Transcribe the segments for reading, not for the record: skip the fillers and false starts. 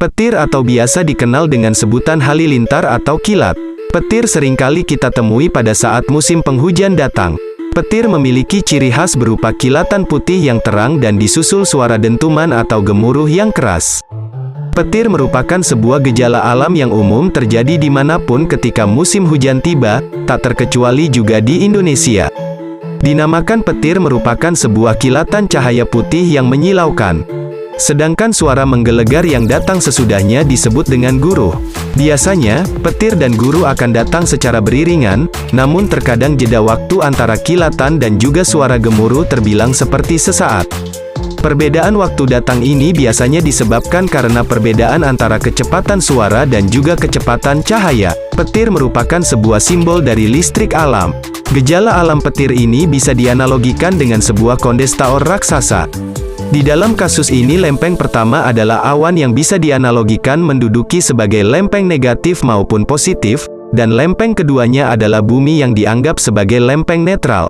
Petir atau biasa dikenal dengan sebutan halilintar atau kilat. Petir seringkali kita temui pada saat musim penghujan datang. Petir memiliki ciri khas berupa kilatan putih yang terang dan disusul suara dentuman atau gemuruh yang keras. Petir merupakan sebuah gejala alam yang umum terjadi dimanapun ketika musim hujan tiba, tak terkecuali juga di Indonesia. Dinamakan petir merupakan sebuah kilatan cahaya putih yang menyilaukan. Sedangkan suara menggelegar yang datang sesudahnya disebut dengan guruh. Biasanya, petir dan guruh akan datang secara beriringan, namun terkadang jeda waktu antara kilatan dan juga suara gemuruh terbilang seperti sesaat. Perbedaan waktu datang ini biasanya disebabkan karena perbedaan antara kecepatan suara dan juga kecepatan cahaya. Petir merupakan sebuah simbol dari listrik alam. Gejala alam petir ini bisa dianalogikan dengan sebuah kondenstor raksasa. Di dalam kasus ini lempeng pertama adalah awan yang bisa dianalogikan menduduki sebagai lempeng negatif maupun positif, dan lempeng keduanya adalah bumi yang dianggap sebagai lempeng netral.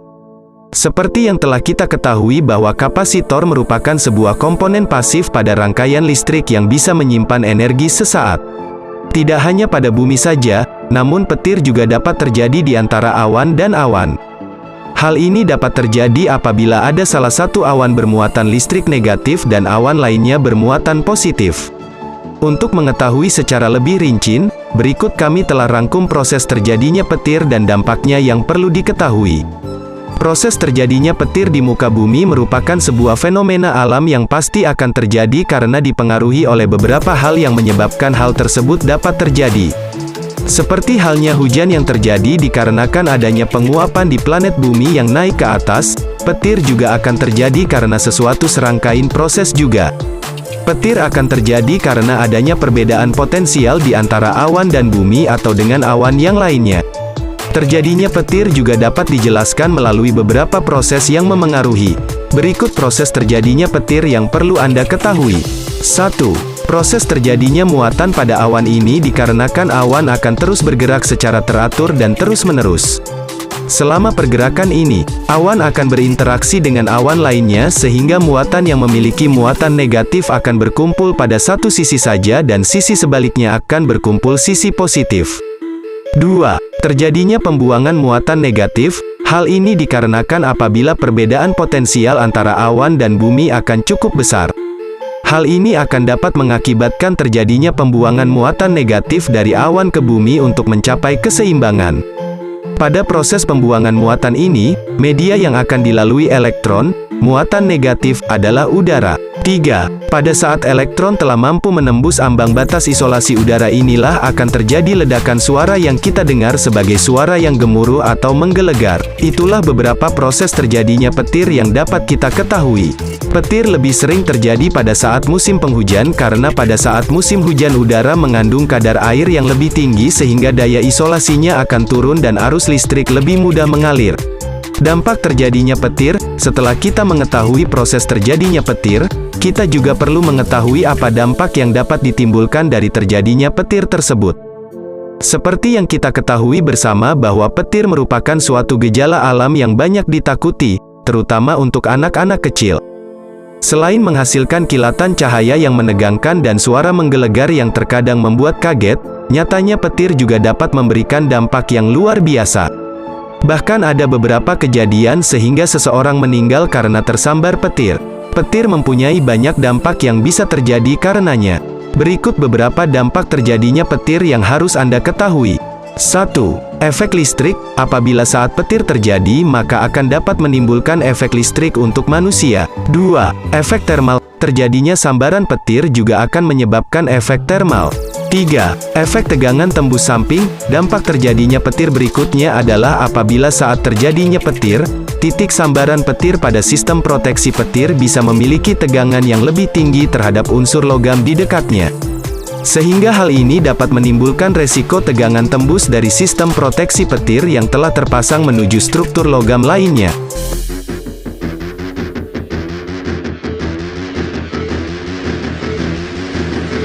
Seperti yang telah kita ketahui bahwa kapasitor merupakan sebuah komponen pasif pada rangkaian listrik yang bisa menyimpan energi sesaat. Tidak hanya pada bumi saja, namun petir juga dapat terjadi di antara awan dan awan. Hal ini dapat terjadi apabila ada salah satu awan bermuatan listrik negatif dan awan lainnya bermuatan positif. Untuk mengetahui secara lebih rinci, berikut kami telah rangkum proses terjadinya petir dan dampaknya yang perlu diketahui. Proses terjadinya petir di muka bumi merupakan sebuah fenomena alam yang pasti akan terjadi karena dipengaruhi oleh beberapa hal yang menyebabkan hal tersebut dapat terjadi. Seperti halnya hujan yang terjadi dikarenakan adanya penguapan di planet bumi yang naik ke atas, petir juga akan terjadi karena sesuatu serangkaian proses juga. Petir akan terjadi karena adanya perbedaan potensial di antara awan dan bumi atau dengan awan yang lainnya. Terjadinya petir juga dapat dijelaskan melalui beberapa proses yang memengaruhi. Berikut proses terjadinya petir yang perlu Anda ketahui. 1. Proses terjadinya muatan pada awan ini dikarenakan awan akan terus bergerak secara teratur dan terus-menerus. Selama pergerakan ini, awan akan berinteraksi dengan awan lainnya sehingga muatan yang memiliki muatan negatif akan berkumpul pada satu sisi saja dan sisi sebaliknya akan berkumpul sisi positif. 2. Terjadinya pembuangan muatan negatif. Hal ini dikarenakan apabila perbedaan potensial antara awan dan bumi akan cukup besar. Hal ini akan dapat mengakibatkan terjadinya pembuangan muatan negatif dari awan ke bumi untuk mencapai keseimbangan. Pada proses pembuangan muatan ini, media yang akan dilalui elektron, muatan negatif adalah udara. 3. Pada saat elektron telah mampu menembus ambang batas isolasi udara inilah akan terjadi ledakan suara yang kita dengar sebagai suara yang gemuruh atau menggelegar. Itulah beberapa proses terjadinya petir yang dapat kita ketahui. Petir lebih sering terjadi pada saat musim penghujan karena pada saat musim hujan udara mengandung kadar air yang lebih tinggi sehingga daya isolasinya akan turun dan arus listrik lebih mudah mengalir. Dampak terjadinya petir. Setelah kita mengetahui proses terjadinya petir, kita juga perlu mengetahui apa dampak yang dapat ditimbulkan dari terjadinya petir tersebut. Seperti yang kita ketahui bersama bahwa petir merupakan suatu gejala alam yang banyak ditakuti, terutama untuk anak-anak kecil. Selain menghasilkan kilatan cahaya yang menegangkan dan suara menggelegar yang terkadang membuat kaget, nyatanya petir juga dapat memberikan dampak yang luar biasa. Bahkan ada beberapa kejadian sehingga seseorang meninggal karena tersambar petir. Petir mempunyai banyak dampak yang bisa terjadi karenanya. Berikut beberapa dampak terjadinya petir yang harus Anda ketahui. 1. Efek listrik. Apabila saat petir terjadi maka akan dapat menimbulkan efek listrik untuk manusia. 2. Efek termal. Terjadinya sambaran petir juga akan menyebabkan efek termal. 3. Efek tegangan tembus samping. Dampak terjadinya petir berikutnya adalah apabila saat terjadinya petir, titik sambaran petir pada sistem proteksi petir bisa memiliki tegangan yang lebih tinggi terhadap unsur logam di dekatnya. Sehingga hal ini dapat menimbulkan resiko tegangan tembus dari sistem proteksi petir yang telah terpasang menuju struktur logam lainnya.